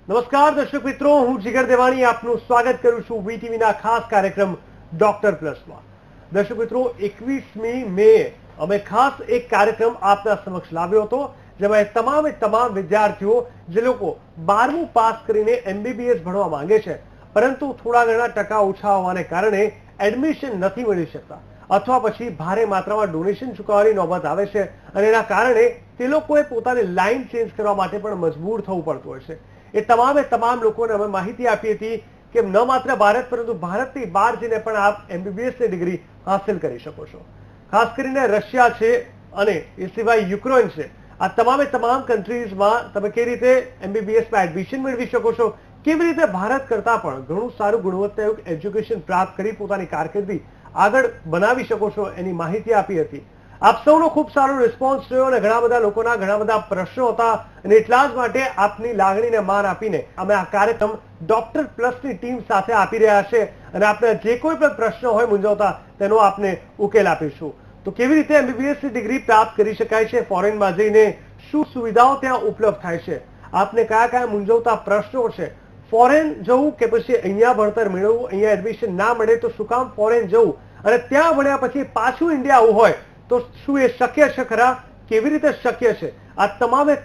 નમસ્કાર દર્શક મિત્રો, હું જીગર દેવાણી આપનું સ્વાગત કરું છું વીટીવીના ખાસ કાર્યક્રમ ડોક્ટર પ્લસમાં. દર્શક મિત્રો, 21મી મે અમે ખાસ એક કાર્યક્રમ આપના સમક્ષ લાવ્યો હતો, જેમાં તમામ વિદ્યાર્થીઓ જે લોકો 12મું પાસ કરીને MBBS ભણવા માંગે છે, પરંતુ થોડા ઘણા ટકા ઓછા હોવાને કારણે એડમિશન નથી મળી શકતા, અથવા પછી ભારે માત્રામાં ડોનેશન ચૂકવવાની નોબત આવે છે અને એના કારણે તે લોકોએ પોતાની લાઈન ચેન્જ કરવા માટે પણ મજબૂર થવું પડતું હોય છે. એ તમામ લોકોને અમે માહિતી આપી હતી કે ન માત્ર ભારત પરંતુ ભારતની બહાર જઈને પણ આપ MBBS ની ડિગ્રી હાંસલ કરી શકો છો. ખાસ કરીને રશિયા છે અને એ સિવાય યુક્રેન છે, આ તમામ કન્ટ્રીઝમાં તમે કેવી રીતે MBBS માં એડમિશન મેળવી શકો છો, કેવી રીતે ભારત કરતા પણ ઘણું સારું ગુણવત્તાયુક્ત એજ્યુકેશન પ્રાપ્ત કરી પોતાની કારકિર્દી આગળ બનાવી શકો છો, એની માહિતી આપી હતી. આપ સૌનો ખૂબ સારો રિસ્પોન્સ રહ્યો અને ઘણા બધા લોકોના ઘણા બધા પ્રશ્નો હતા અને એટલા જ માટે આપની લાગણીને માન આપીને અમે આ કાર્યક્રમ ડોક્ટર પ્લસની ટીમ સાથે આપી રહ્યા છે અને આપને જે કોઈ પણ પ્રશ્ન હોય મૂંઝવતા તેનો આપને ઉકેલ આપીશું. તો કેવી રીતે MBBS ની ડિગ્રી પ્રાપ્ત કરી શકાય છે, ફોરેનમાં જઈને શું સુવિધાઓ ત્યાં ઉપલબ્ધ થાય છે, આપને કયા મૂંઝવતા પ્રશ્નો છે, ફોરેન જવું કે પછી અહીંયા ભણતર મેળવવું, અહીંયા એડમિશન ના મળે તો શું કામ ફોરેન જવું અને ત્યાં ભણ્યા પછી પાછું ઇન્ડિયા આવવું હોય તો શું એ શક્ય છે ખરા, કેવી રીતે શક્ય છે, આ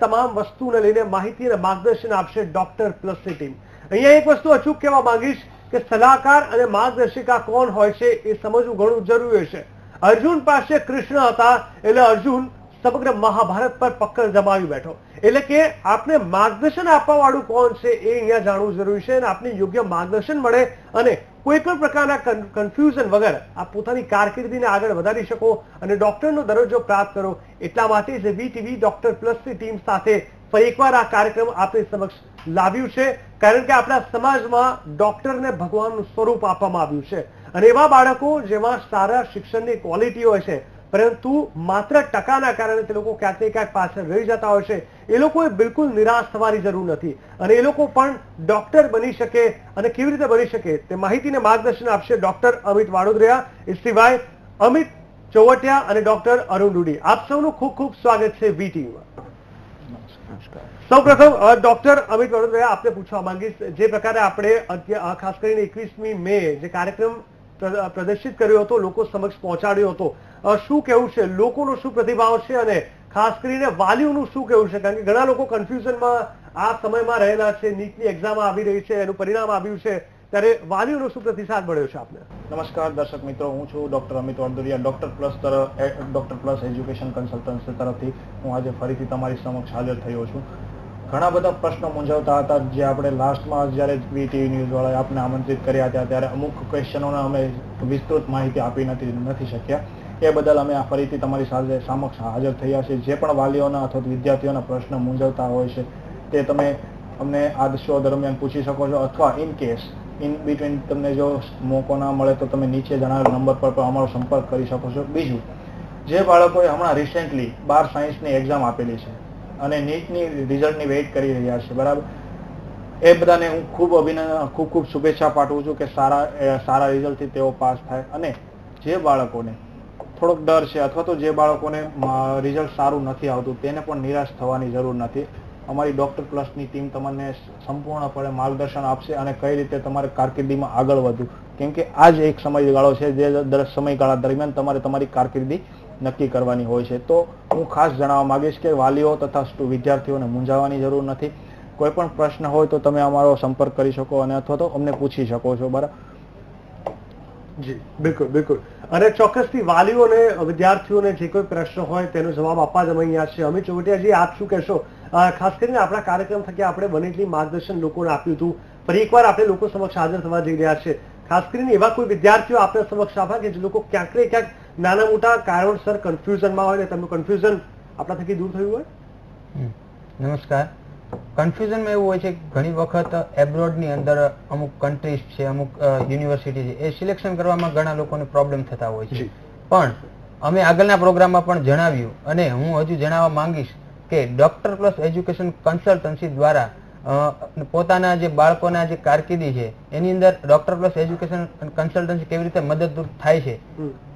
તમામ વસ્તુને લઈને માહિતી અને માર્ગદર્શન આપશે ડોક્ટર પ્લસની ટીમ. અહીંયા એક વસ્તુ અચૂક કહેવા માંગીશ કે સલાહકાર અને માર્ગદર્શિકા કોણ હોય છે એ સમજવું ઘણું જરૂરી છે. અર્જુન પાસે કૃષ્ણ હતા એટલે અર્જુન સમગ્ર મહાભારત પર પકડ જમાવી બેઠો, એટલે કે આપને માર્ગદર્શન આપવા વાળું કોણ છે એ અહીંયા જાણવું જરૂરી છે અને આપને યોગ્ય માર્ગદર્શન મળે અને કોઈ પણ પ્રકારના કન્ફ્યુઝન વગર આપ પોતાની કારકિર્દીને આગળ વધારી શકો અને ડોક્ટરનો દરજ્જો પ્રાપ્ત કરો. એટલા માટે જ વીટીવી ડોક્ટર પ્લસની ટીમ સાથે ફરી એકવાર આ કાર્યક્રમ આપણી સમક્ષ લાવ્યું છે, કારણ કે આપણા સમાજમાં ડોક્ટરને ભગવાનનું સ્વરૂપ આપવામાં આવ્યું છે અને એવા બાળકો જેમાં સારા શિક્ષણની ક્વોલિટી હોય છે પરંતુ માત્ર ટકાના કારણે તે લોકો ક્યાંક ને ક્યાંક પાછળ રહી જતા હોય છે, એ લોકોએ બિલકુલ નિરાશ થવાની જરૂર નથી અને એ લોકો પણ ડોક્ટર બની શકે અને કેવી રીતે બની શકે તે માહિતીને માર્ગદર્શન આપશે ડોક્ટર અમિત વાડોદરિયા, એ સિવાય અમિત ચોવટિયા અને ડોક્ટર અરુણ ડુડી. આપ સૌનું ખૂબ સ્વાગત છે વીટીવીમાં. સૌપ્રથમ ડોક્ટર અમિત વાડોદરિયા, આપને પૂછવા માંગીશ, જે પ્રકારે આપણે ખાસ કરીને 21મી મે જે કાર્યક્રમ પ્રદર્શિત કર્યો હતો, લોકો સમક્ષ પહોંચાડ્યો હતો, શું કેવું છે, લોકોનો શું પ્રતિભાવ છે અને ખાસ કરીને વાલીઓનું શું કેવું છે, કારણ કે ઘણા લોકો કન્ફ્યુઝનમાં આ સમયમાં રહેલા છે, નીટની એક્ઝામ આવી રહી છે, એનું પરિણામ આવ્યું છે, ત્યારે વાલીઓનો શું પ્રતિસાદ મળ્યો છે આપને? નમસ્કાર દર્શક મિત્રો, હું છું doctor Amit Vadodariya, doctor plus education consultancy તરફથી હું આજે ફરીથી તમારી સમક્ષ હાજર થયો છું. ઘણા બધા પ્રશ્નો મૂંઝવતા હતા, જે આપણે લાસ્ટમાં જ્યારે વીટીવી ન્યૂઝ વાળાએ આપને આમંત્રિત કર્યા હતા ત્યારે અમુક ક્વેશ્ચનોને અમે વિસ્તૃત માહિતી આપી નથી શક્યા. એ બદલ અમે ફરીથી તમારી સાથે સમક્ષ હાજર થયા છીએ. જે પણ વાલીઓના અથવા વિદ્યાર્થીઓના પ્રશ્ન મૂંઝવતા હોય છે તે તમે અમને આ શો દરમિયાન પૂછી શકો છો, અથવા ઇન કેસ ઇન બિટવીન તમને જો મોકો ના મળે તો તમે નીચે જણાવેલ નંબર પર પણ અમારો સંપર્ક કરી શકો છો. બીજું, જે બાળકોએ હમણાં રિસેન્ટલી 12 સાયન્સની એક્ઝામ આપેલી છે અને નીટની રિઝલ્ટની વેઇટ કરી રહ્યા છે, બરાબર, એ બધાને હું ખૂબ શુભેચ્છા પાઠવું છું કે સારા રિઝલ્ટથી તેઓ પાસ થાય. અને જે બાળકોને થોડોક ડર છે અથવા તો જે બાળકોને રિઝલ્ટ સારું નથી આવતું તેને પણ નિરાશ થવાની જરૂર નથી. અમારી ડોક્ટર પ્લસની ટીમ તમને સંપૂર્ણપણે માર્ગદર્શન આપશે અને કઈ રીતે તમારે કારકિર્દીમાં આગળ વધવું, કેમ કે આ જ એક સમયગાળો છે જે સમયગાળા દરમિયાન તમારે તમારી કારકિર્દી નક્કી કરવાની હોય છે. તો હું ખાસ જણાવવા માંગીશ કે વાલીઓ તથા વિદ્યાર્થીઓને મૂંઝાવવાની જરૂર નથી. કોઈ પણ પ્રશ્ન હોય તો તમે અમારો સંપર્ક કરી શકો અને અથવા તો અમને પૂછી શકો છો, બરાબર? જી બિલકુલ. અને ચોક્કસથી વાલીઓ અને વિદ્યાર્થીઓને જે કોઈ પ્રશ્ન હોય તેનો જવાબ આપવા જ અમે અહીંયા છે. અમિત ચોવટિયાજી, આપ શું કહેશો? ખાસ કરીને આપણા કાર્યક્રમ થકી આપણે બને એટલી માર્ગદર્શન લોકોને આપ્યું હતું, ફરી એકવાર આપણે લોકો સમક્ષ હાજર થવા જઈ રહ્યા છે. ખાસ કરીને એવા કોઈ વિદ્યાર્થીઓ આપણા સમક્ષ આવ્યા કે જે લોકો ક્યાંક ને ક્યાંક નાના મોટા કારણોસર કન્ફ્યુઝનમાં હોય ને તેમનું કન્ફ્યુઝન આપણા થકી દૂર થયું હોય? નમસ્કાર. કન્ફ્યુઝનમાં એવું હોય છે કે ઘણી વખત એબ્રોડની અંદર અમુક કન્ટ્રીઝ છે, અમુક યુનિવર્સિટી છે, એ સિલેક્શન કરવામાં ઘણા લોકોને પ્રોબ્લેમ થતા હોય છે. પણ અમે આગળના પ્રોગ્રામમાં પણ જણાવ્યું અને હું હજુ જણાવવા માંગીશ કે ડોક્ટર પ્લસ એજ્યુકેશન કન્સલ્ટન્સી દ્વારા પોતાના જે બાળકોના જે કારકિર્દી છે એની અંદર ડોક્ટર પ્લસ એજ્યુકેશન કન્સલ્ટન્સી કેવી રીતે મદદરૂપ થાય છે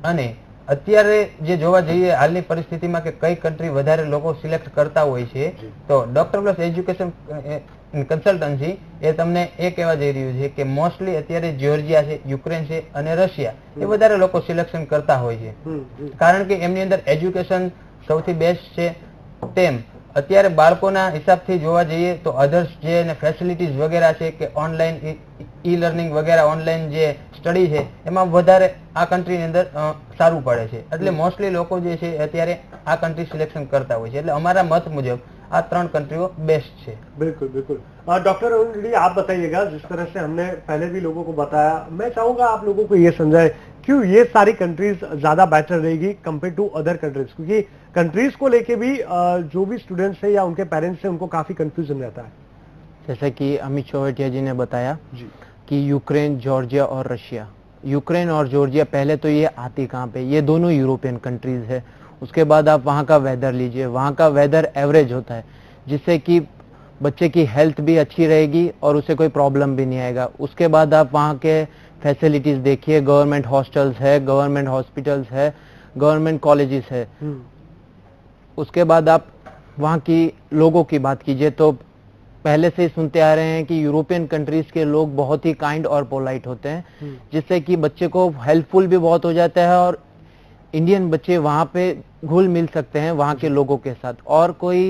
અને અત્યારે જે જોવા જઈએ હાલની પરિસ્થિતિમાં કે કઈ કન્ટ્રી વધારે લોકો સિલેક્ટ કરતા હોય છે, તો ડોક્ટર પ્લસ એજ્યુકેશન કન્સલ્ટન્સી એ તમને એ કહેવા જઈ રહ્યું છે કે મોસ્ટલી અત્યારે જ્યોર્જિયા છે, યુક્રેન છે અને રશિયા એ વધારે લોકો સિલેક્શન કરતા હોય છે, કારણ કે એમની અંદર એજ્યુકેશન સૌથી બેસ્ટ છે. તેમ અત્યારે બાળકોના હિસાબથી જોવા જઈએ તો અધર્સ જે ફેસિલિટીઝ વગેરે છે કે ઓનલાઈન ઈ લર્નિંગ વગેરે ઓનલાઈન જે સ્ટડી છે એમાં વધારે આ કન્ટ્રીની અંદર સારું પડે છે. એટલે મોસ્ટલી લોકો જે છે અત્યારે આ કન્ટ્રી સિલેક્શન કરતા હોય છે. એટલે અમારા મત મુજબ આ 3 कंट्रियों बेस्ट है. बिल्कुल बिल्कुल. डॉक्टर अरुण रेड्डी, आप बताइएगा, जिस तरह से हमने पहले भी लोगों को बताया, मैं चाहूंगा आप लोगों को ये समझाए क्यों ये सारी कंट्रीज ज्यादा बेटर रहेगी कंपेयर टू अदर कंट्रीज, क्योंकि कंट्रीज को लेके भी जो भी स्टूडेंट्स है या उनके पेरेंट्स है उनको काफी कंफ्यूजन रहता है. जैसे कि अमित चौहटिया जी ने बताया कि यूक्रेन, जॉर्जिया और रशिया. यूक्रेन और जॉर्जिया पहले तो ये आती कहाँ पे, ये दोनों यूरोपियन कंट्रीज है. उसके बाद आप वहाँ का वेदर लीजिए, वहाँ का वेदर एवरेज होता है, जिससे कि बच्चे की हेल्थ भी अच्छी रहेगी और उसे कोई प्रॉब्लम भी नहीं आएगा. उसके बाद आप वहाँ के फैसिलिटीज देखिए, गवर्नमेंट हॉस्टल्स है, गवर्नमेंट हॉस्पिटल्स है, गवर्नमेंट कॉलेजेस है. उसके बाद आप वहाँ की लोगों की बात कीजिए तो पहले से ही सुनते आ रहे हैं कि यूरोपियन कंट्रीज के लोग बहुत ही काइंड और पोलाइट होते हैं, जिससे कि बच्चे को हेल्पफुल भी बहुत हो जाता है और इंडियन बच्चे वहाँ पे घुल मिल सकते हैं वहाँ के लोगों के साथ और कोई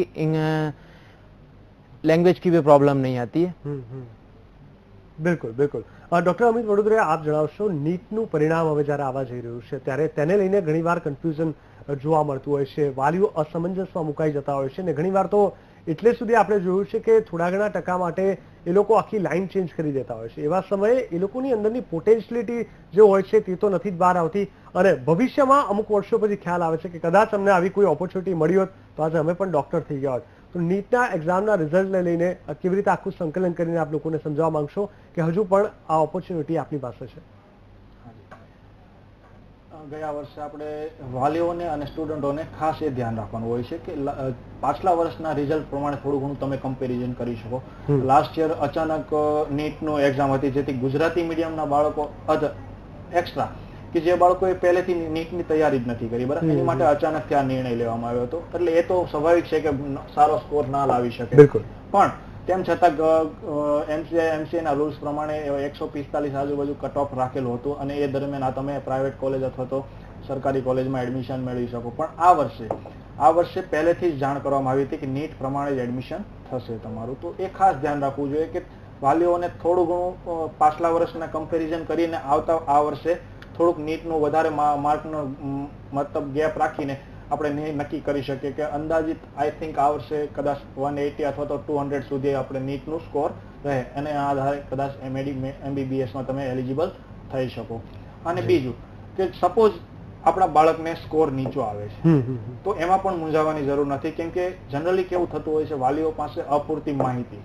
लैंग्वेज की भी प्रॉब्लम नहीं आती है. બિલકુલ બિલકુલ. ડોક્ટર અમિત વડોદરિયા, આપ જણાવશો, નીટનું પરિણામ હવે જ્યારે આવવા જઈ રહ્યું છે ત્યારે તેને લઈને ઘણીવાર કન્ફ્યુઝન જોવા મળતું હોય છે, વાલીઓ અસમંજસમાં મુકાઈ જતા હોય છે અને ઘણીવાર તો એટલે સુધી આપણે જોયું છે કે થોડા ઘણા ટકા માટે એ લોકો આખી લાઈન ચેન્જ કરી દેતા હોય છે. એવા સમયે એ લોકોની અંદરની પોટેન્શિયલિટી જે હોય છે તે તો નથી જ બહાર આવતી અને ભવિષ્યમાં અમુક વર્ષો પછી ખ્યાલ આવે છે કે કદાચ અમને આવી કોઈ ઓપોર્ચ્યુનિટી મળી હોત તો આજે અમે પણ ડોક્ટર થઈ ગયા હોત. તો નીટના એક્ઝામના રિઝલ્ટને લઈને કેવી રીતે આખું સંકલન કરીને આપ લોકોને સમજાવવા માંગશો કે હજુ પણ આ ઓપોર્ચ્યુનિટી આપની પાસે છે? ગયા વર્ષે આપણે વાલીઓને અને સ્ટુડન્ટોને ખાસ એ ધ્યાન રાખવાનું હોય છે કે પાછલા વર્ષના રિઝલ્ટ પ્રમાણે થોડું ઘણું તમે કમ્પેરિઝન કરી શકો. લાસ્ટ યર અચાનક નીટનો એક્ઝામ હતી, જેથી ગુજરાતી મીડિયમના બાળકો એક્સ્ટ્રા કે જે બાળકોએ પહેલેથી નીટની તૈયારી જ નથી કરી, બરાબર, એની માટે અચાનકથી આ નિર્ણય લેવામાં આવ્યો હતો. એટલે એ તો સ્વાભાવિક છે કે સારો સ્કોર ના લાવી શકે. બિલકુલ. પણ તેમ છતાં એમસીએના રૂલ્સ પ્રમાણે 145 આજુબાજુ કટ ઓફ રાખેલું હતું અને એ દરમિયાન તમે પ્રાઇવેટ કોલેજ અથવા તો સરકારી કોલેજમાં એડમિશન મેળવી શકો. પણ આ વર્ષે પહેલેથી જ જાણ કરવામાં આવી હતી કે નીટ પ્રમાણે જ એડમિશન થશે તમારું. તો એ ખાસ ધ્યાન રાખવું જોઈએ કે વાલીઓને થોડું ઘણું પાછલા વર્ષના કમ્પેરિઝન કરીને આવતા આ વર્ષે થોડુંક નીટનું વધારે માર્કનો મતલબ ગેપ રાખીને આપણે નક્કી કરી શકીએ કે અંદાજિત આઈ થિંક આ વર્ષે કદાચ 180 અથવા તો 200 સુધી આપણે નીટનું સ્કોર રહે અને આ આધારે કદાચ MBBSમાં તમે એલિજિબલ થઈ શકો. અને બીજું કે સપોઝ આપણા બાળકને સ્કોર નીચો આવે છે તો એમાં પણ મૂંઝાવાની જરૂર નથી, કેમ કે જનરલી કેવું થતું હોય છે, વાલીઓ પાસે અપૂરતી માહિતી,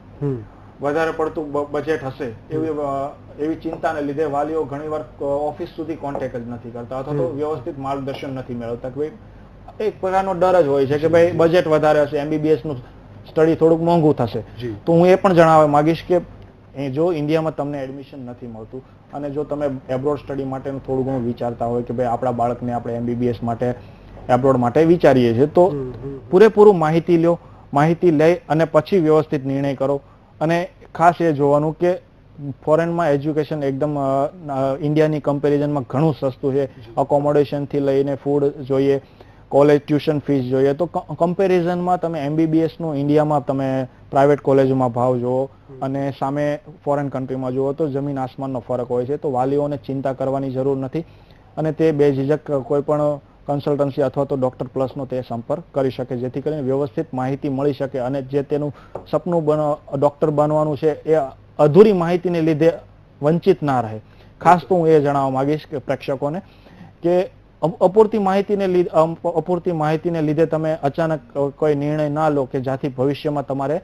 વધારે પડતું બજેટ હશે એવી ચિંતાને લીધે વાલીઓ ઘણીવાર ઓફિસ સુધી કોન્ટેક્ટ જ નથી કરતા અથવા તો વ્યવસ્થિત માર્ગદર્શન નથી મેળવતા. કે એક પ્રકારનો ડર જ હોય છે કે ભાઈ બજેટ વધારે હશે, MBBS નું સ્ટડી થોડુંક મોંઘું થશે. તો હું એ પણ જણાવવા માંગીશ કે જો ઇન્ડિયામાં તમને એડમિશન નથી મળતું અને જો તમે એબ્રોડ સ્ટડી માટેનું થોડું ઘણું વિચારતા હોય કે ભાઈ આપણા બાળકને આપણે MBBS માટે એબ્રોડ માટે વિચારીએ છીએ, તો પૂરેપૂરું માહિતી લો, માહિતી લઈ અને પછી વ્યવસ્થિત નિર્ણય કરો. અને ખાસ એ જોવાનું કે ફોરેનમાં એજ્યુકેશન એકદમ ઇન્ડિયાની કમ્પેરિઝનમાં ઘણું સસ્તું છે. અકોમોડેશનથી લઈને ફૂડ જોઈએ, કોલેજ ટ્યુશન ફીસ જોઈએ, તો કમ્પેરિઝનમાં તમે MBBS નું ઇન્ડિયામાં તમે પ્રાઇવેટ કોલેજોમાં ભાવ જુઓ અને સામે ફોરેન કન્ટ્રીમાં જુઓ તો જમીન આસમાનનો ફરક હોય છે. તો વાલીઓને ચિંતા કરવાની જરૂર નથી અને તે બેઝિઝક કોઈ પણ કન્સલ્ટન્સી અથવા તો ડોક્ટર પ્લસનો તે સંપર્ક કરી શકે, જેથી કરીને વ્યવસ્થિત માહિતી મળી શકે અને જે તેનું સપનું ડોક્ટર બનવાનું છે એ અધૂરી માહિતીને લીધે વંચિત ના રહે. ખાસ તો હું એ જણાવવા માંગીશ કે પ્રેક્ષકોને કે અપૂરતી માહિતીને લીધે તમે અચાનક કોઈ નિર્ણય ના લો કે જ્યાંથી ભવિષ્યમાં તમારે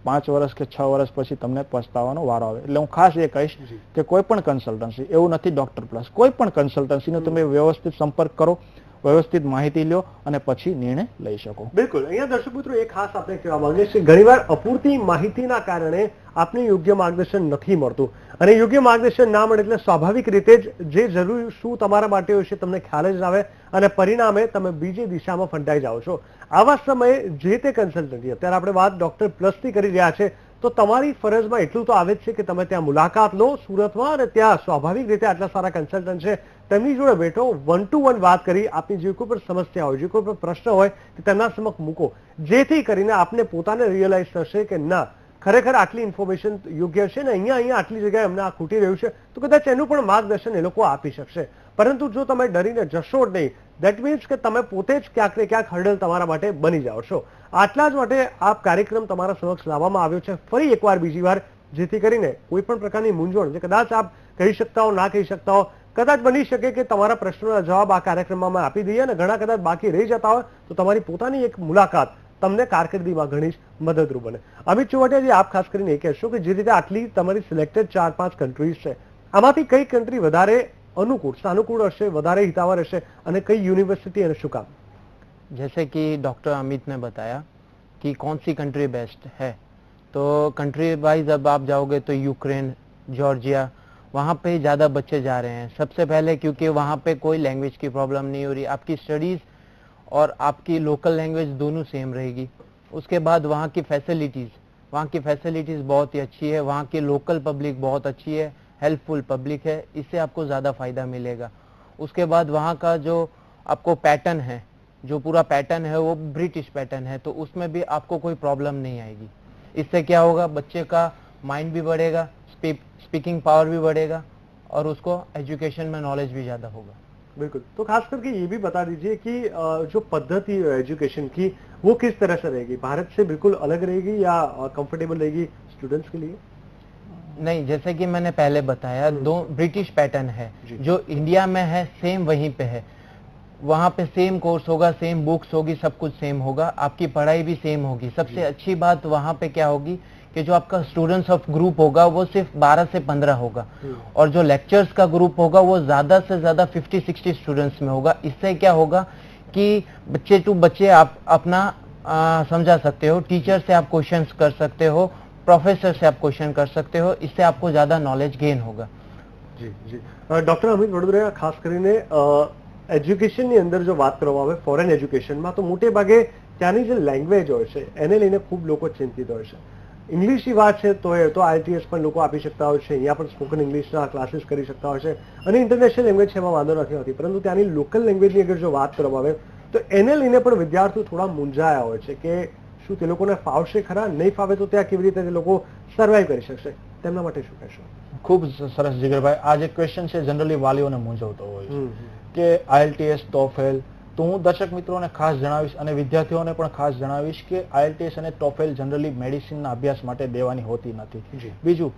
5 વર્ષ કે 6 વર્ષ પછી તમને પછતાવાનો વારો આવે. એટલે હું ખાસ એ કહીશ કે કોઈ પણ કન્સલ્ટન્સી, એવું નથી ડોક્ટર પ્લસ, કોઈ પણ કન્સલ્ટન્સીનો તમે વ્યવસ્થિત સંપર્ક કરો, વ્યવસ્થિત માહિતી લો અને પછી નિર્ણય લઈ શકો. બિલકુલ. અહીંયા દર્શક મિત્રો એ ખાસ આપણે કહેવા માંગીએ છીએ, ઘણીવાર અપૂરતી માહિતીના કારણે આપને યોગ્ય માર્ગદર્શન નથી મળતું અને યોગ્ય માર્ગદર્શન ના મળે એટલે સ્વાભાવિક રીતે જ જે જરૂરી શું તમારા માટે હોય છે તમને ખ્યાલ જ આવે અને પરિણામે તમે બીજી દિશામાં ફંટાઈ જાઓ છો. આવા સમયે જે તે કન્સલ્ટન્સી, અત્યારે આપણે વાત ડોક્ટર પ્લસની કરી રહ્યા છે, તો તમારી ફરજમાં એટલું તો આવે જ છે કે તમે ત્યાં મુલાકાત લો સુરતમાં, અને ત્યાં સ્વાભાવિક રીતે આટલા સારા કન્સલ્ટન્ટ છે તેમની જોડે બેઠો, 1 to 1 વાત કરી, આપની જે કોઈ પણ સમસ્યા હોય, જે કોઈ પણ પ્રશ્ન હોય તે તેમના સમક્ષ મૂકો, જેથી કરીને આપને પોતાને રિયલાઇઝ થશે કે ના ખરેખર આટલી ઇન્ફોર્મેશન યોગ્ય છે ને અહીંયા આટલી જગ્યાએ અમને આ ખૂટી રહ્યું છે, તો કદાચ એનું પણ માર્ગદર્શન એ લોકો આપી શકશે. પરંતુ જો તમે ડરીને જશો જ નહીં, દેટ મીન્સ કે તમે પોતે જ ક્યાંક ને ક્યાંક હર્ડલ તમારા માટે બની જાઓ છો. આટલા જ માટે આ કાર્યક્રમ તમારા સમક્ષ લાવવામાં આવ્યો છે ફરી એકવાર, બીજી વાર, જેથી કરીને કોઈ પણ પ્રકારની મૂંઝવણ જે કદાચ આપ કહી શકતા હો, ના કહી શકતા હો, કદાચ બની શકે કે તમારા પ્રશ્નોના જવાબ આ કાર્યક્રમમાં અમે આપી દઈએ અને ઘણા કદાચ બાકી રહી જતા હોય તો તમારી પોતાની એક મુલાકાત તમને કારકિર્દીમાં ઘણી જ મદદરૂપ બને. અમિત ચોવટિયાજી, આપ ખાસ કરીને એ કહેશો કે જે રીતે આટલી તમારી સિલેક્ટેડ 4-5 કન્ટ્રીઝ છે, આમાંથી કઈ કન્ટ્રી વધારે अनुकूल सानुकूल हशे, વધારે हितावर हशे, અને कई यूनिवर्सिटी અને શું કામ? जैसे कि डॉक्टर अमित ने बताया कि कौन सी कंट्री बेस्ट है, तो कंट्री वाइज अब आप जाओगे तो यूक्रेन, जॉर्जिया, वहाँ पे ज़्यादा बच्चे जा रहे हैं. सबसे पहले क्योंकि वहाँ पे कोई लैंग्वेज की प्रॉब्लम नहीं हो रही, आपकी स्टडीज़ और आपकी लोकल लैंग्वेज दोनों सेम रहेगी. उसके बाद वहाँ की फैसिलिटीज़ बहुत ही अच्छी है, वहाँ की लोकल पब्लिक बहुत अच्छी है, हेल्पफुल पब्लिक है, इससे आपको ज़्यादा फ़ायदा मिलेगा. उसके बाद वहाँ का जो आपको पैटर्न है, जो पूरा पैटर्न है वो ब्रिटिश पैटर्न है, तो उसमें भी आपको कोई प्रॉब्लम नहीं आएगी. इससे क्या होगा, बच्चे का माइंड भी बढ़ेगा, स्पीकिंग पावर भी बढ़ेगा और उसको एजुकेशन में नॉलेज भी ज़्यादा होगा. बिल्कुल. तो खास करके ये भी बता दीजिए कि जो पद्धति एजुकेशन की वो किस तरह से रहेगी, भारत से बिल्कुल अलग रहेगी या कंफर्टेबल रहेगी स्टूडेंट्स के लिए? नहीं, जैसे कि मैंने पहले बताया, दो ब्रिटिश पैटर्न है, जो इंडिया में है सेम वहीं पे है. वहाँ पे सेम कोर्स होगा, सेम बुक्स होगी, सब कुछ सेम होगा, आपकी पढ़ाई भी सेम होगी. सबसे अच्छी बात वहाँ पे क्या होगी कि जो आपका स्टूडेंट्स ऑफ ग्रुप होगा वो सिर्फ 12 से 15 होगा, और जो लेक्चर्स का ग्रुप होगा वो ज़्यादा से ज़्यादा 50-60 स्टूडेंट्स में होगा. इससे क्या होगा कि बच्चे टू बच्चे आप अपना समझा सकते हो, टीचर से आप क्वेश्चंस कर सकते हो, प्रोफेसर से आप क्वेश्चन कर सकते हो, इससे आपको ज्यादा नॉलेज गेन होगा. जी जी. डॉक्टर अमित वडोदरा, खास કરીને એજ્યુકેશનની અંદર જો વાત કરવામાં આવે ફોરેન એજ્યુકેશનમાં, તો મોટે ભાગે ત્યાંની જે લેંગ્વેજ હોય છે એને લઈને ખૂબ લોકો ચિંતિત હોય છે. ઇંગ્લિશની વાત છે તો આઈટીએસ પણ લોકો આપી શકતા હોય છે, અહીંયા પણ સ્પોકન ઇંગ્લિશના ક્લાસીસ કરી શકતા હોય છે, અને ઇન્ટરનેશનલ લેંગ્વેજ છે એમાં વાંધો નથી હોતી. પરંતુ ત્યાંની લોકલ લેંગ્વેજની અગર જો વાત કરવામાં આવે તો એને લઈને પણ વિદ્યાર્થીઓ થોડા મૂંઝાયા હોય છે કે શું તે લોકોને ફાવશે ખરા, નહીં ફાવે તો ત્યાં કેવી રીતે તે લોકો સર્વાઈવ કરી શકશે, તેમના માટે શું કહેશો? ખૂબ સરસ જીગરભાઈ. આ જે ક્વેશ્ચન છે જનરલી વાલીઓને મૂંઝવતો હોય છે કે આઈએલટીએસ, ટોફેલ. તો હું દર્શક મિત્રોને ખાસ જણાવીશ અને વિદ્યાર્થીઓને પણ ખાસ જણાવીશ કે આઈએલટીએસ અને ટોફેલ જનરલી મેડિસિનના અભ્યાસ માટે દેવાની હોતી નથી. બીજું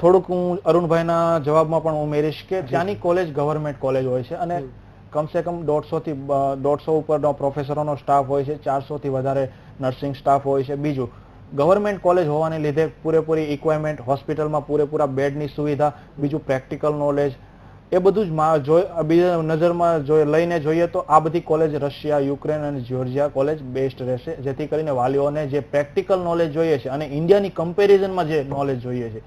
થોડુંક હું અરુણભાઈના જવાબમાં પણ ઉમેરીશ કે ત્યાંની કોલેજ ગવર્મેન્ટ કોલેજ હોય છે અને કમસે કમ 150 ઉપરનો પ્રોફેસરોનો સ્ટાફ હોય છે, 400 થી વધારે નર્સિંગ સ્ટાફ હોય છે. બીજું, ગવર્મેન્ટ કોલેજ હોવાને લીધે પૂરેપૂરી ઇક્વિપમેન્ટ, હોસ્પિટલમાં પૂરેપૂરા બેડની સુવિધા, બીજું પ્રેક્ટિકલ નોલેજ, એ બધું જ બીજા નજરમાં લઈને જોઈએ તો આ બધી કોલેજ રશિયા, યુક્રેન અને જ્યોર્જિયા કોલેજ બેસ્ટ રહેશે, જેથી કરીને વાલીઓને જે પ્રેક્ટિકલ નોલેજ જોઈએ છે અને ઇન્ડિયાની કમ્પેરિઝનમાં જે નોલેજ જોઈએ છે,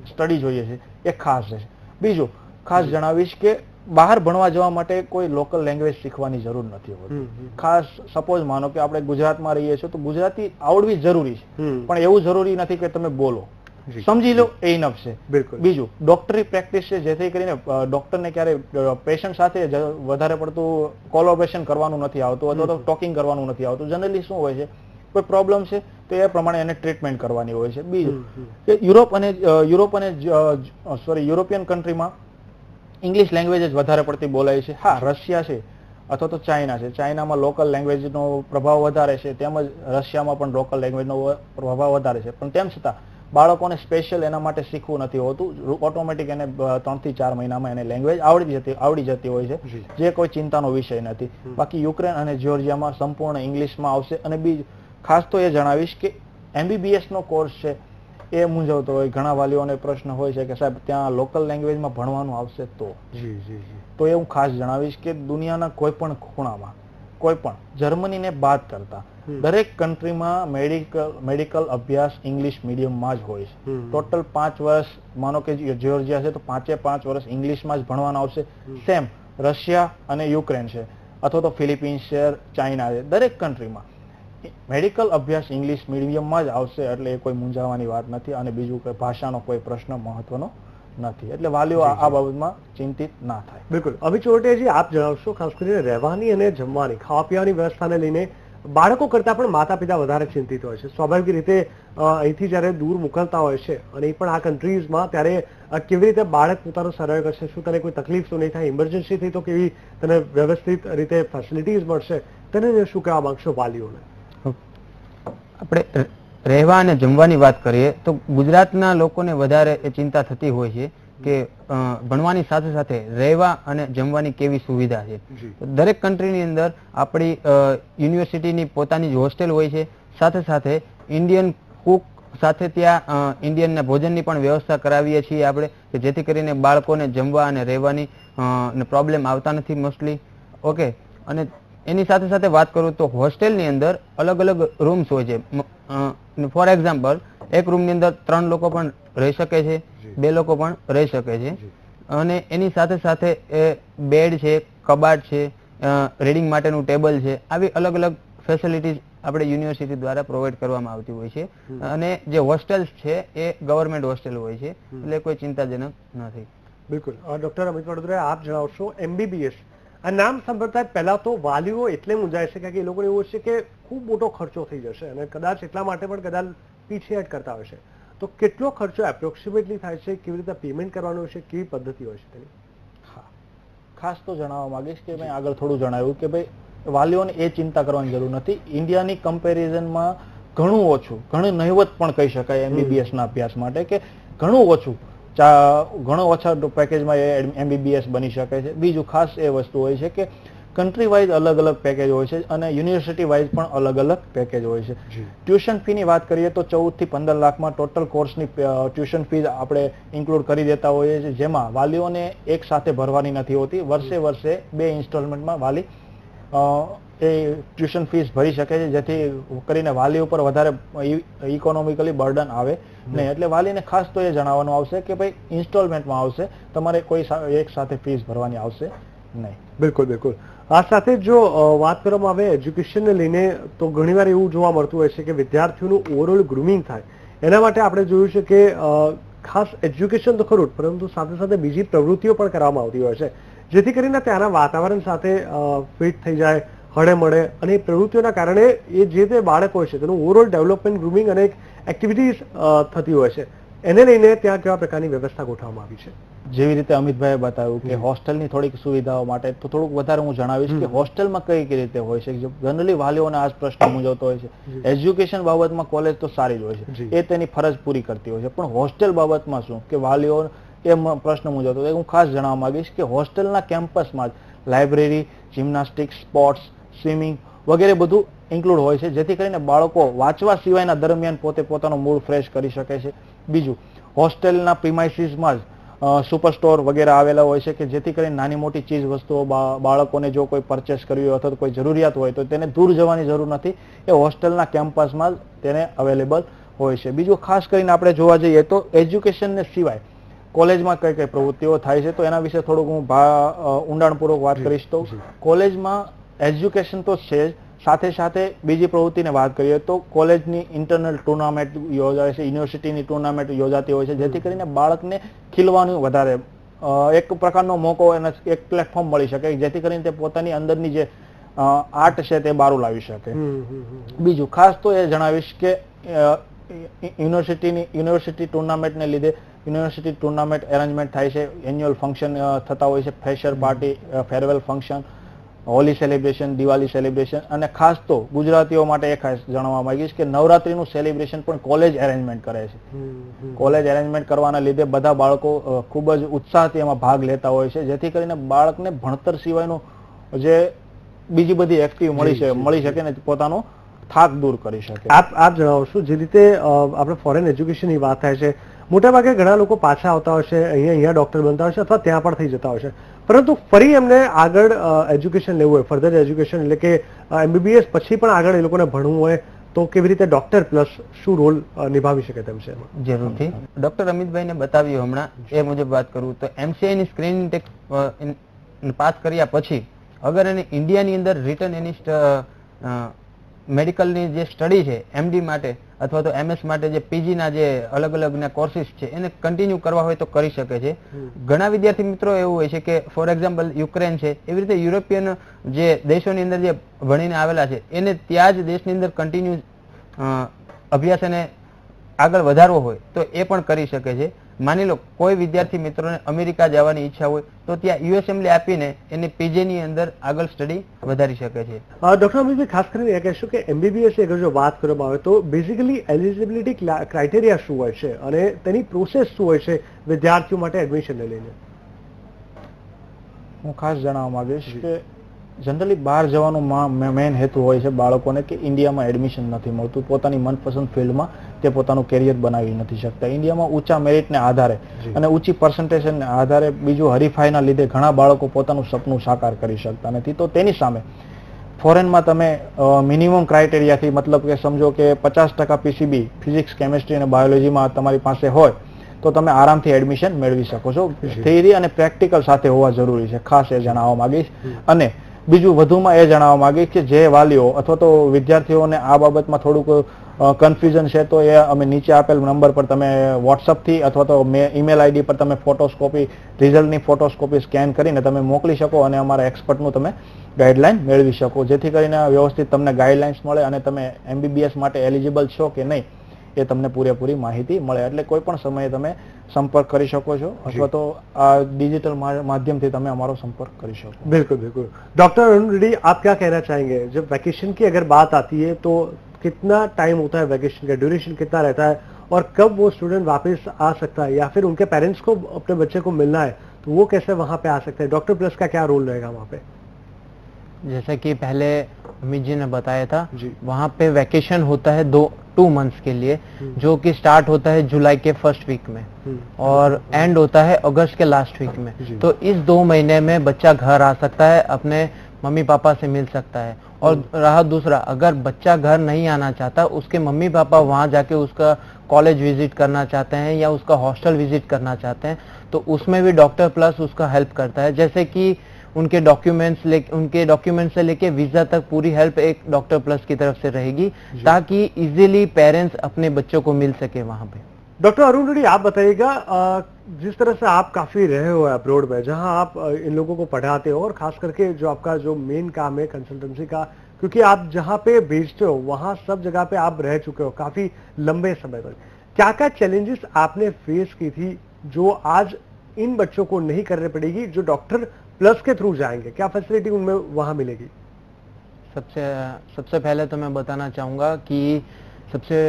સ્ટડી જોઈએ છે, એ ખાસ રહેશે. બીજું ખાસ જણાવીશ કે બહાર ભણવા જવા માટે કોઈ લોકલ લેંગ્વેજ શીખવાની જરૂર નથી હોતી. ખાસ સપોઝ માનો કે આપણે ગુજરાતમાં રહીએ છીએ તો ગુજરાતી આવડવી જરૂરી છે, પણ એવું જરૂરી નથી કે તમે બોલો, સમજી લો એ ઇનફ છે. બીજું, ડોક્ટરી પ્રેક્ટિસ છે, જેથી કરીને ડોક્ટરને ક્યારે પેશન્ટ સાથે વધારે પડતું કોલોબરેશન કરવાનું નથી આવતું અથવા તો ટોકિંગ કરવાનું નથી આવતું. જનરલી શું હોય છે, કોઈ પ્રોબ્લેમ છે તો એ પ્રમાણે એને ટ્રીટમેન્ટ કરવાની હોય છે. બીજું કે યુરોપિયન કન્ટ્રીમાં ઇંગ્લિશ લેંગ્વેજ જ વધારે પડતી બોલાય છે. હા, રશિયા છે અથવા તો ચાઇના છે, ચાઇનામાં લોકલ લેંગ્વેજનો પ્રભાવ વધારે છે, તેમજ રશિયામાં પણ લોકલ લેંગ્વેજનો પ્રભાવ વધારે છે. પણ તેમ છતાં બાળકોને સ્પેશિયલ એના માટે શીખવું નથી હોતું, ઓટોમેટિક એને 3 થી 4 મહિનામાં એને લેંગ્વેજ આવડી જતી હોય છે, જે કોઈ ચિંતાનો વિષય નથી. બાકી યુક્રેન અને જ્યોર્જિયામાં સંપૂર્ણ ઇંગ્લિશમાં આવશે. અને બીજું ખાસ તો એ જણાવીશ કે MBBS નો કોર્સ છે એ મૂંઝવતો હોય, ઘણા વાલીઓને પ્રશ્ન હોય છે કે સાહેબ ત્યાં લોકલ લેંગ્વેજમાં ભણવાનું આવશે તો એ હું ખાસ જણાવીશ કે દુનિયાના કોઈ પણ ખૂણામાં, કોઈ પણ જર્મનીને બાદ કરતા દરેક કન્ટ્રીમાં મેડિકલ અભ્યાસ ઇંગ્લિશ મીડિયમમાં જ હોય છે. ટોટલ 5 વર્ષ, માનો કે જ્યોર્જિયા છે તો 5 વર્ષ ઇંગ્લિશમાં જ ભણવાનું આવશે. સેમ રશિયા અને યુક્રેન છે અથવા તો ફિલિપિન્સ છે, ચાઇના છે, દરેક કન્ટ્રીમાં મેડિકલ અભ્યાસ ઇંગ્લિશ મીડિયમમાં જ આવશે એટલે એ કોઈ મૂંઝાવાની વાત નથી, અને બીજું કે ભાષાનો કોઈ પ્રશ્ન મહત્વનો નથી, એટલે વાલીઓ આ બાબતમાં ચિંતિત ના થાય. બિલકુલ. અમિત ચોરટિયાજી, આપ જણાવશો ખાસ કરીને રહેવાની અને જમવાની ખાવા પીવાની વ્યવસ્થાને લઈને બાળકો કરતા પણ માતા પિતા વધારે ચિંતિત હોય છે. સ્વાભાવિક રીતે અહીંથી જયારે દૂર મોકલતા હોય છે અને એ પણ આ કન્ટ્રીઝમાં, ત્યારે કેવી રીતે બાળક પોતાનું સર્વાઈવ કરશે, શું તને કોઈ તકલીફ તો નહીં થાય, ઇમરજન્સી થઈ તો કેવી તને વ્યવસ્થિત રીતે ફેસિલિટીઝ મળશે, તેને શું કહેવા માંગશો વાલીઓને? આપણે રહેવા અને જમવાની વાત કરીએ તો ગુજરાતના લોકોને વધારે એ ચિંતા થતી હોય છે કે ભણવાની સાથે સાથે રહેવા અને જમવાની કેવી સુવિધા છે. દરેક કન્ટ્રીની અંદર આપણી યુનિવર્સિટીની પોતાની જ હોસ્ટેલ હોય છે, સાથે સાથે ઇન્ડિયન કુક સાથે ત્યાં ઇન્ડિયનના ભોજનની પણ વ્યવસ્થા કરાવીએ છીએ આપણે, કે જેથી કરીને બાળકોને જમવા અને રહેવાની પ્રોબ્લેમ આવતા નથી મોસ્ટલી. ઓકે. અને એની સાથે સાથે વાત કરું તો હોસ્ટેલની અંદર અલગ અલગ રૂમ્સ હોય છે. ફોર એક્ઝામ્પલ, એક રૂમની અંદર 3 લોકો પણ રહી શકે છે, 2 લોકો પણ રહી શકે છે, અને એની સાથે સાથે બેડ છે, કબાટ છે, રીડિંગ માટેનું ટેબલ છે, આવી અલગ અલગ ફેસિલિટીઝ આપણે યુનિવર્સિટી દ્વારા પ્રોવાઈડ કરવામાં આવતી હોય છે. અને જે હોસ્ટેલ્સ છે એ ગવર્મેન્ટ હોસ્ટેલ હોય છે, એટલે કોઈ ચિંતાજનક નથી. બિલકુલ. ડોક્ટર અમિત વડોદરા, આપ જણાવશો, MBBS આ નામ સાંભળતા પહેલા તો વાલીઓ એટલે મૂંઝાય છે કે એ લોકોને એવું છે કે ખૂબ મોટો ખર્ચો થઈ જશે અને કદાચ એટલા માટે પણ કદાચ પીછેહટ કરતા હોય છે. તો કેટલો ખર્ચો એપ્રોક્સિમેટલી થાય છે, કેવી રીતે પેમેન્ટ કરવાનું છે, કેવી પદ્ધતિ હોય છે તેની? હા, ખાસ તો જણાવવા માંગીશ કે મેં આગળ થોડું જણાવ્યું કે ભાઈ વાલીઓને એ ચિંતા કરવાની જરૂર નથી. ઇન્ડિયાની કમ્પેરિઝનમાં ઘણું ઓછું, ઘણું નહિવત પણ કહી શકાય MBBS ના અભ્યાસ માટે, કે ઘણું ઓછું, ઘણો ઓછા પેકેજમાં MBBS બની શકે છે. બીજું ખાસ એ વસ્તુ હોય છે કે કન્ટ્રી વાઇઝ અલગ અલગ પેકેજ હોય છે અને યુનિવર્સિટી વાઇઝ પણ અલગ અલગ પેકેજ હોય છે. ટ્યુશન ફીની વાત કરીએ તો 14 થી 15 લાખમાં ટોટલ કોર્સની ટ્યુશન ફી આપણે ઇન્ક્લુડ કરી દેતા હોઈએ છીએ, જેમાં વાલીઓને એક સાથે ભરવાની નથી હોતી. વર્ષે 2 ઇન્સ્ટોલમેન્ટમાં વાલી એ ટ્યુશન ફીસ ભરી શકે છે, જેથી કરીને વાલી ઉપર વધારે ઇકોનોમિકલી બર્ડન આવે નહીં. એટલે વાલીને ખાસ તો એ જણાવવાનું આવશે કે ભાઈ ઇન્સ્ટોલમેન્ટમાં આવશે, તમારે કોઈ એક સાથે ફીસ ભરવાની આવશે નહીં. બિલકુલ બિલકુલ. આ સાથે જો વાત કરવામાં આવે એજ્યુકેશનને લઈને, તો ઘણીવાર એવું જોવા મળતું હોય છે કે વિદ્યાર્થીઓનું ઓવરઓલ ગ્રુમિંગ થાય, એના માટે આપણે જોયું છે કે ખાસ એજ્યુકેશન તો ખરું, પરંતુ સાથે સાથે બીજી પ્રવૃત્તિઓ પણ કરવામાં આવતી હોય છે, જેથી કરીને ત્યાંના વાતાવરણ સાથે ફિટ થઈ જાય, હળે મળે, અને એ પ્રવૃત્તિઓના કારણે એ જે તે બાળક હોય છે તેનું ઓવરઓલ ડેવલપમેન્ટ, ગ્રુમિંગ અને એક્ટિવિટીઝ થતી હોય છે. એને લઈને ત્યાં કેવા પ્રકારની વ્યવસ્થા ગોઠવવામાં આવી છે? જેવી રીતે અમિતભાઈએ બતાવ્યું કે હોસ્ટેલની થોડીક સુવિધાઓ માટે તો થોડુંક વધારે હું જણાવીશ કે હોસ્ટેલમાં કઈ કઈ રીતે હોય છે. જનરલી વાલીઓને આ જ પ્રશ્ન મૂંઝવતો હોય છે. એજ્યુકેશન બાબતમાં કોલેજ તો સારી જ હોય છે, એ તેની ફરજ પૂરી કરતી હોય છે, પણ હોસ્ટેલ બાબતમાં શું કે વાલીઓ એ પ્રશ્ન મૂંઝવતો હોય. હું ખાસ જણાવવા માંગીશ કે હોસ્ટેલના કેમ્પસમાં જ લાઇબ્રેરી, જિમ્નાસ્ટિક્સ, સ્પોર્ટ્સ, સ્વિમિંગ વગેરે બધું ઇન્ક્લુડ હોય છે, જેથી કરીને બાળકો વાંચવા સિવાયના દરમિયાન પોતે પોતાનો મૂડ ફ્રેશ કરી શકે છે. બીજું, હોસ્ટેલના પ્રિમાઇસીસમાં જ સુપર સ્ટોર વગેરે આવેલા હોય છે, કે જેથી કરીને નાની મોટી ચીજ વસ્તુઓ બાળકોને જો કોઈ પરચેસ કરવી હોય અથવા તો કોઈ જરૂરિયાત હોય તો તેને દૂર જવાની જરૂર નથી, એ હોસ્ટેલના કેમ્પસમાં જ તેને અવેલેબલ હોય છે. બીજું, ખાસ કરીને આપણે જોવા જઈએ તો એજ્યુકેશનને સિવાય કોલેજમાં કઈ કઈ પ્રવૃત્તિઓ થાય છે, તો એના વિશે થોડુંક હું ઊંડાણપૂર્વક વાત કરીશ. તો કોલેજમાં એજ્યુકેશન તો છે જ, સાથે સાથે બીજી પ્રવૃત્તિને વાત કરીએ તો કોલેજની ઇન્ટરનલ ટુર્નામેન્ટ યોજાય છે, યુનિવર્સિટીની ટુર્નામેન્ટ યોજાતી હોય છે, જેથી કરીને બાળકને ખીલવાનું વધારે એક પ્રકારનો મોકો અને એક પ્લેટફોર્મ મળી શકે, જેથી કરીને તે પોતાની અંદરની જે આર્ટ છે તે બહાર લાવી શકે. બીજું, ખાસ તો એ જણાવીશ કે યુનિવર્સિટી ટુર્નામેન્ટને લીધે યુનિવર્સિટી ટુર્નામેન્ટ એરેન્જમેન્ટ થાય છે, એન્યુઅલ ફંક્શન થતા હોય છે, fresher party, farewell function, Holi celebration, Diwali celebration, અને ખાસ તો ગુજરાતીઓ માટે એ ખાસ જણાવવા માંગીશ કે નવરાત્રીનું સેલિબ્રેશન પણ કોલેજ એરેન્જમેન્ટ કરે છે. કોલેજ એરેન્જમેન્ટ કરવાના લીધે બધા બાળકો ખૂબ જ ઉત્સાહથી એમાં ભાગ લેતા હોય છે, જેથી કરીને બાળકને ભણતર સિવાયનું જે બીજી બધી એક્ટિવ મળી શકે ને પોતાનો થાક દૂર કરી શકે. આપ જણાવશો, જે રીતે આપણે ફોરેન એજ્યુકેશનની વાત થાય છે, મોટાભાગે ઘણા લોકો પાછા આવતા હોય છે, અહીંયા ડોક્ટર બનતા હોય છે અથવા ત્યાં પણ થઈ જતા હોય છે, પરંતુ ફરી એમને આગળ એજ્યુકેશન લેવું હોય, ફર્ધર એજ્યુકેશન એટલે કે MBBS પછી પણ આગળ એ લોકોને ભણવું હોય, તો કેવી રીતે ડોક્ટર પ્લસ શું રોલ નિભાવી શકે તેમ છે? જરૂરથી ડોક્ટર અમિતભાઈને બતાવ્યું હમણાં એ મુજબ વાત કરું તો MCI ની સ્ક્રીનિંગ ટેસ્ટ પાસ કર્યા પછી અગર એને ઇન્ડિયાની અંદર રિટર્ન એની મેડિકલની જે સ્ટડી છે એમડી માટે અથવા તો એમએસ માટે જે પીજીના જે અલગ અલગ કોર્સિસ છે એને કન્ટિન્યુ કરવા હોય તો કરી શકે છે. ઘણા વિદ્યાર્થી મિત્રો એવું હોય છે કે ફોર એક્ઝામ્પલ યુક્રેન છે, એવી રીતે યુરોપિયન જે દેશોની અંદર જે ભણીને આવેલા છે એને ત્યાં જ દેશની અંદર કન્ટિન્યુ અભ્યાસ એને આગળ વધારવો હોય તો એ પણ કરી શકે છે. માની લો કોઈ વિદ્યાર્થી મિત્રોને અમેરિકા જવાની ઈચ્છા હોય તો ત્યાં યુએસએમલી આપીને એની પીજીની અંદર આગળ સ્ટડી વધારી શકે છે. ડોક્ટર અમિતભાઈ, ખાસ કરીને એ કહેશું કે એમબીબીએસ અગર જો વાત કરવામાં આવે તો બેઝિકલી એલિજિબિલિટી ક્રાઇટેરિયા શું હોય છે અને તેની પ્રોસેસ શું હોય છે વિદ્યાર્થીઓ માટે એડમિશનને લઈને? હું ખાસ જણાવવા માંગીશ કે જનરલી બહાર જવાનું મેઇન હેતુ હોય છે બાળકોને કે ઇન્ડિયામાં એડમિશન નથી મળતું, પોતાની મનપસંદ ફિલ્ડમાં તે પોતાનું કેરિયર બનાવી નથી શકતા. ઇન્ડિયામાં ઊંચા મેરિટને આધારે અને ઊંચી પર્સન્ટેજને આધારે બીજું હરીફાઈના લીધે ઘણા બાળકો પોતાનું સપનું સાકાર કરી શકતા નથી. તો તેની સામે ફોરેનમાં તમે મિનિમમ ક્રાઇટેરિયાથી, મતલબ કે સમજો કે 50% પીસીબી ફિઝિક્સ, કેમિસ્ટ્રી અને બાયોલોજીમાં તમારી પાસે હોય તો તમે આરામથી એડમિશન મેળવી શકો છો. થિયરી અને પ્રેક્ટિકલ સાથે હોવા જરૂરી છે, ખાસ એ જણાવવા માંગીશ. અને બીજું વધુમાં એ જણાવવા માંગીશ કે જે વાલીઓ અથવા તો વિદ્યાર્થીઓને આ બાબતમાં થોડુંક કન્ફ્યુઝન છે તો એ અમે નીચે આપેલ નંબર પર તમે વોટ્સઅપથી અથવા તો ઈમેલ આઈડી પર તમે ફોટોસ્કોપી, રિઝલ્ટની ફોટોસ્કોપી સ્કેન કરીને તમે મોકલી શકો અને અમારા એક્સપર્ટનું તમે ગાઈડલાઈન મેળવી શકો, જેથી કરીને વ્યવસ્થિત તમને ગાઈડલાઇન્સ મળે અને તમે એમબીબીએસ માટે એલિજિબલ છો કે નહીં એ તમને પૂરેપૂરી માહિતી મળે. એટલે કોઈ પણ સમયે તમે संपर्क કરી શકો છો અથવા તો આ ડિजिटल माध्यम से તમે અમારો संपर्क કરી શકો. बिल्कुल बिल्कुल. डॉक्टर अरुण रेड्डी, आप क्या कहना चाहेंगे? जब वैकेशन की अगर बात आती है तो कितना टाइम होता है, वैकेशन का ड्यूरेशन कितना रहता है और कब वो स्टूडेंट वापस आ सकता है या फिर उनके पेरेंट्स को अपने बच्चे को मिलना है तो वो कैसे वहाँ पे आ सकते हैं? डॉक्टर प्लस का क्या रोल रहेगा वहाँ पे? जैसा कि पहले अमित जी ने बताया था, वहाँ पे वैकेशन होता है 2 मंथ्स के लिए, जो कि स्टार्ट होता है जुलाई के फर्स्ट वीक में और एंड होता है अगस्त के लास्ट वीक में. तो इस 2 महीने में बच्चा घर आ सकता है, अपने मम्मी पापा से मिल सकता है. और रहा दूसरा, अगर बच्चा घर नहीं आना चाहता, उसके मम्मी पापा वहाँ जाके उसका कॉलेज विजिट करना चाहते हैं या उसका हॉस्टल विजिट करना चाहते हैं तो उसमें भी डॉक्टर प्लस उसका हेल्प करता है. जैसे कि उनके डॉक्यूमेंट्स से लेके वीजा तक पूरी हेल्प एक डॉक्टर प्लस की तरफ से रहेगी ताकि इजीली पेरेंट्स अपने बच्चों को मिल सके वहाँ पे. डॉक्टर अरुण रेड्डी, आप बताइएगा, जिस तरह से आप काफी रहे हो अब्रॉड में, जहां आप इन लोगों को पढ़ाते हो और खास करके जो आपका जो मेन काम है कंसल्टेंसी का, क्योंकि आप जहां पे भेजते हो वहां सब जगह पे आप रह चुके हो काफी लंबे समय तक, क्या क्या चैलेंजेस आपने फेस की थी जो आज इन बच्चों को नहीं करनी पड़ेगी जो डॉक्टर प्लस के थ्रू जाएंगे? क्या फैसिलिटी उनमें वहां मिलेगी? सबसे पहले तो मैं बताना चाहूंगा कि सबसे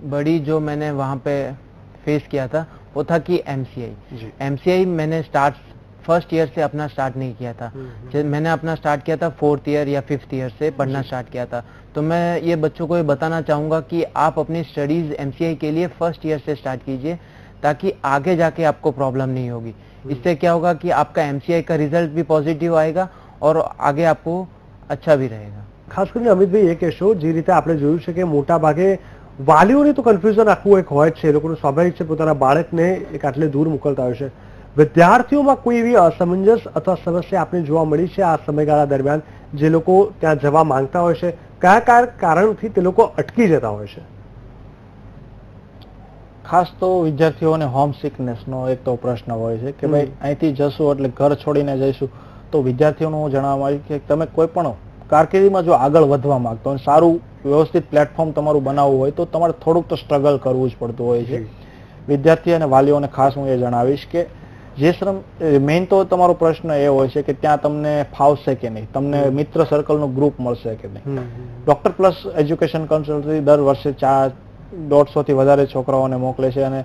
बड़ी जो मैंने वहाँ पे फेस किया था वो था कि एमसीआई मैंने फर्स्ट ईयर से अपना स्टार्ट नहीं किया था. मैंने अपना स्टार्ट किया था 4th ईयर या 5th ईयर से पढ़ना स्टार्ट किया था. तो मैं ये बच्चों को ये बताना चाहूंगा कि आप अपनी स्टडीज एमसीआई के लिए फर्स्ट ईयर से स्टार्ट कीजिए ताकि आगे जाके आपको प्रॉब्लम नहीं होगी. इससे क्या होगा कि आपका एमसीआई का रिजल्ट भी पॉजिटिव आएगा और आगे आपको अच्छा भी रहेगा. ખાસ કરીને અમિતભાઈ એ કહેશો, જે રીતે આપણે જોયું છે કે મોટા ભાગે વાલીઓને તો કન્ફ્યુઝન આખું એક હોય જ છે, એ લોકોનું સ્વાભાવિક છે પોતાના બાળકને એક આટલે દૂર મોકલતા હોય છે. વિદ્યાર્થીઓમાં કોઈ એવી અસમંજસ અથવા સમસ્યા આપને જોવા મળી છે આ સમયગાળા દરમિયાન જે લોકો ત્યાં જવા માંગતા હોય છે, કયા કારણથી તે લોકો અટકી જતા હોય છે? ખાસ તો વિદ્યાર્થીઓને હોમ સિકનેસનો એક તો પ્રશ્ન હોય છે કે ભાઈ અહીંથી જશું એટલે ઘર છોડીને જઈશું. તો વિદ્યાર્થીઓને હું જણાવવા માંગુ કે તમે કોઈ પણ કારકિર્દીમાં જો આગળ વધવા માંગતો હોય, સારું વ્યવસ્થિત પ્લેટફોર્મ તમારું બનાવવું હોય તો તમારે થોડુંક તો સ્ટ્રગલ કરવું જ પડતું હોય છે. વિદ્યાર્થી અને વાલીઓને ખાસ હું એ જણાવીશ કે જે મેઇન તો તમારો પ્રશ્ન એ હોય છે કે ત્યાં તમને ફાવશે કે નહીં, તમને મિત્ર સર્કલનું ગ્રુપ મળશે કે નહીં. ડોક્ટર પ્લસ એજ્યુકેશન કન્સલ્ટન્સી દર વર્ષે 150 થી વધારે છોકરાઓને મોકલે છે અને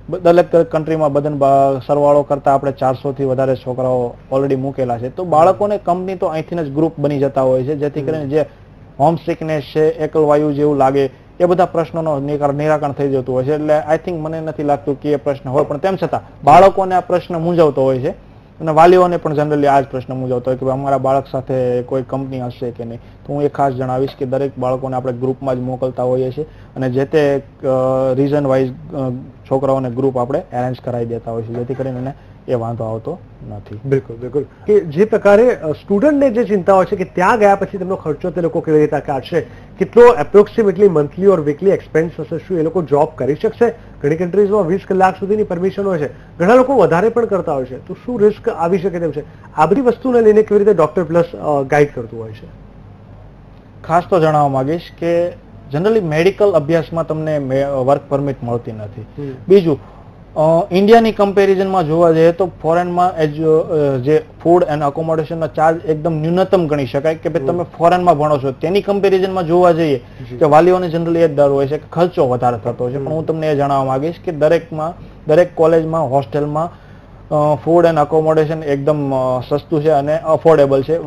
દરેક કન્ટ્રીમાં બધા સરવાળો કરતા આપણે 400 થી વધારે છોકરાઓ ઓલરેડી મૂકેલા છે. તો બાળકોને કંપની તો અહીંથી જ ગ્રુપ બની જતા હોય છે, જેથી કરીને જે હોમ સિકનેસ છે, એકલવાયુ જેવું લાગે, એ બધા પ્રશ્નોનો નિરાકરણ થઈ જતું હોય છે. એટલે આઈ થિંક મને નથી લાગતું કે એ પ્રશ્ન હોય, પણ તેમ છતાં બાળકોને આ પ્રશ્ન મૂંઝવતો હોય છે અને વાલીઓને પણ જનરલી આ જ પ્રશ્ન મૂંઝવતો હોય કે અમારા બાળક સાથે કોઈ કંપની હશે કે નહીં. તો હું એ ખાસ જણાવીશ કે દરેક બાળકોને આપણે ગ્રુપમાં જ મોકલતા હોઈએ છીએ અને જે તે રીઝન વાઇઝ છોકરાઓને ગ્રુપ આપણે એરેન્જ કરાવી દેતા હોય છે, જેથી કરીને એને એ વાંધો આવતો નથી. બિલકુલ બિલકુલ કે જે પ્રકારે સ્ટુડન્ટને જે ચિંતા હોય છે કે ત્યાં ગયા પછી તેમનો ખર્ચો તે લોકો કેવી રીતે કાઢશે, કેટલો એપ્રોક્સિમેટલી મંથલી ઓર વીકલી એક્સપેન્સ હશે, શું એ લોકો જોબ કરી શકશે? ઘણી કન્ટ્રીઝમાં 20 કલાક સુધીની પરમિશન હોય છે, ઘણા લોકો વધારે પણ કરતા હોય છે, તો શું રિસ્ક આવી શકે તેમ છે? આ બધી વસ્તુને લઈને કેવી રીતે ડોક્ટર પ્લસ ગાઈડ કરતું હોય છે? ખાસ તો જણાવવા માંગીશ કે જનરલી મેડિકલ અભ્યાસમાં તમને વર્ક પરમિટ મળતી નથી. બીજું, ઇન્ડિયાની કમ્પેરિઝનમાં જોવા જઈએ તો ફોરેનમાં જે ફૂડ એન્ડ એકોમોડેશનનો ચાર્જ એકદમ ન્યૂનતમ ગણી શકાય કે ભાઈ તમે ફોરેનમાં ભણો છો તેની કમ્પેરિઝનમાં જોવા જઈએ કે વાલીઓને જનરલી એ જ ડર હોય છે કે ખર્ચો વધારે થતો છે. પણ હું તમને એ જણાવવા માંગીશ કે દરેક કોલેજમાં હોસ્ટેલમાં ફૂડ એન્ડ એકોમોડેશન એકદમ સસ્તું છે અને અફોર્ડેબલ છે.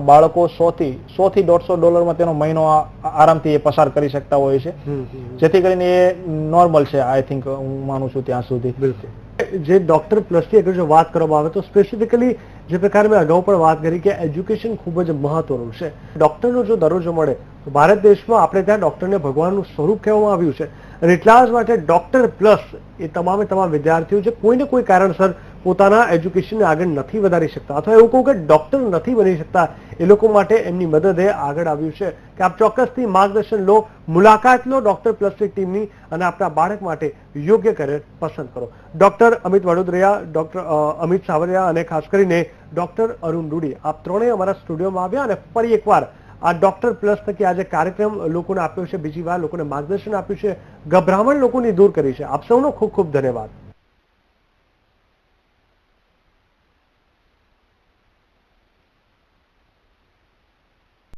બાળકો $100 થી $150 તેનો મહિનો આરામથી એ પસાર કરી શકતા હોય છે, જેથી કરીને એ નોર્મલ છે. આઈ થિંક હું માનું છું ત્યાં સુધી. જે ડોક્ટર પ્લસની અગર જો વાત કરવામાં આવે તો સ્પેસિફિકલી જે પ્રકારે મેં અગાઉ પણ વાત કરી કે એજ્યુકેશન ખૂબ જ મહત્વનું છે. ડોક્ટરનો જો દરજ્જો મળે તો ભારત દેશમાં આપણે ત્યાં ડોક્ટરને ભગવાનનું સ્વરૂપ કહેવામાં આવ્યું છે અને એટલા જ માટે ડોક્ટર પ્લસ એ તમામ વિદ્યાર્થીઓ જે કોઈને કોઈ કારણસર પોતાના એજ્યુકેશનને આગળ નથી વધારી શકતા અથવા એવું કહું કે ડોક્ટર નથી બની શકતા, એ લોકો માટે એમની મદદે આગળ આવ્યું છે કે આપ ચોક્કસથી માર્ગદર્શન લો, મુલાકાત લો ડોક્ટર પ્લસની ટીમની અને આપના બાળક માટે યોગ્ય કરિયર પસંદ કરો. ડોક્ટર અમિત વડોદરિયા, ડોક્ટર અમિત સાવરિયા અને ખાસ કરીને ડોક્ટર અરુણ ડુડી, આપ ત્રણેય અમારા સ્ટુડિયોમાં આવ્યા અને ફરી એકવાર આ ડોક્ટર પ્લસ થકી આજે કાર્યક્રમ લોકોને આપ્યો છે, બીજી વાર લોકોને માર્ગદર્શન આપ્યું છે, ગભરામણ લોકોની દૂર કરી છે. આપ સૌનો ખૂબ ખૂબ ધન્યવાદ.